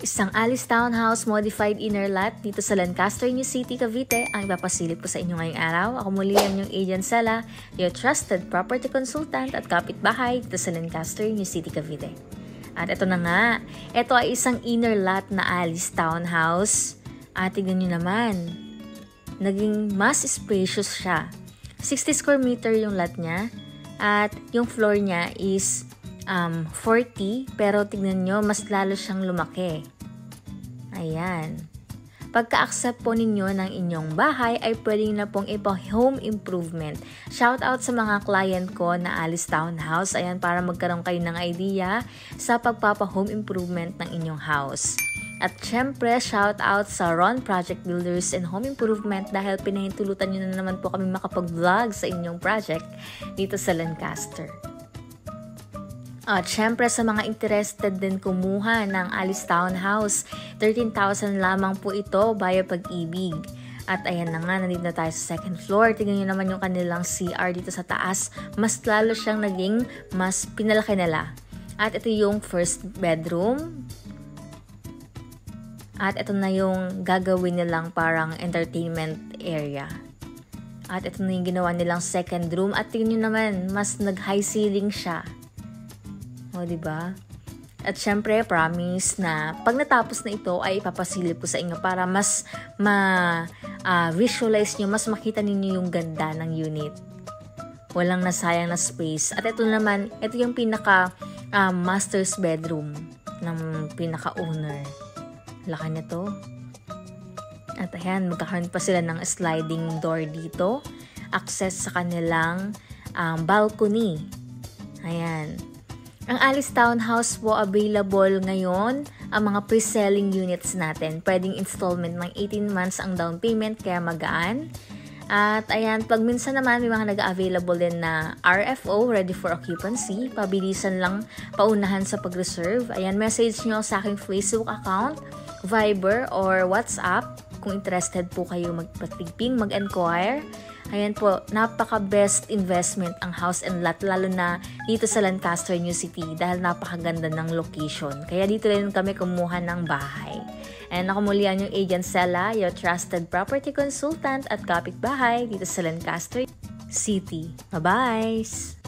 Isang Alice Townhouse Modified Inner Lot dito sa Lancaster, New City, Cavite ang ipapasilip ko sa inyo ngayong araw. Ako muli ang inyong agent Sela, your trusted property consultant at kapitbahay dito sa Lancaster, New City, Cavite. At ito na nga, ito ay isang inner lot na Alice Townhouse. At tignan nyo naman, naging mas spacious siya. 60 square meter yung lot niya at yung floor niya is 40, pero tignan nyo, mas lalo siyang lumaki. Ayan. Pagka-accept po ninyo ng inyong bahay, ay pwede na pong ipa-home improvement. Shout out sa mga client ko na Alice Townhouse. Ayan, para magkaroon kayo ng idea sa pagpapa-home improvement ng inyong house. At syempre, shout out sa Ron Project Builders and Home Improvement dahil pinahintulutan nyo na naman po kami makapag-vlog sa inyong project dito sa Lancaster. At syempre sa mga interested din kumuha ng Alice Townhouse, 13,000 lamang po ito via Pag-ibig. At ayan na nga, nandito na tayo sa second floor. Tingnan nyo naman yung kanilang CR dito sa taas. Mas lalo siyang naging mas pinalaki nila. At ito yung first bedroom. At ito na yung gagawin nilang parang entertainment area. At ito na yung ginawa nilang second room. At tingnan nyo naman, mas nag-high ceiling siya. O, diba? At syempre, promise na pag natapos na ito ay ipapasilip ko sa inyo para mas visualize nyo, mas makita ninyo yung ganda ng unit. Walang nasayang na space. At ito naman, ito yung pinaka master's bedroom ng pinaka-owner. Laki na to. At ayan, magkakaroon pa sila ng sliding door dito. Access sa kanilang balcony. Ayan. Ang Alice Townhouse po available ngayon ang mga pre-selling units natin. Pwedeng installment ng 18 months ang down payment kaya magaan. At ayan, pag minsan naman may mga nag-available din na RFO, ready for occupancy. Pabilisan lang paunahan sa pag-reserve. Ayan, message nyo sa aking Facebook account, Viber or WhatsApp. Kung interested po kayo magpatigping, mag-enquire. Ayan po, napaka-best investment ang house and lot, lalo na dito sa Lancaster, New City dahil napakaganda ng location. Kaya dito rin kami kumuha ng bahay. And ako muli ang yung agent Sela, your trusted property consultant at kapitbahay dito sa Lancaster City. Bye-bye!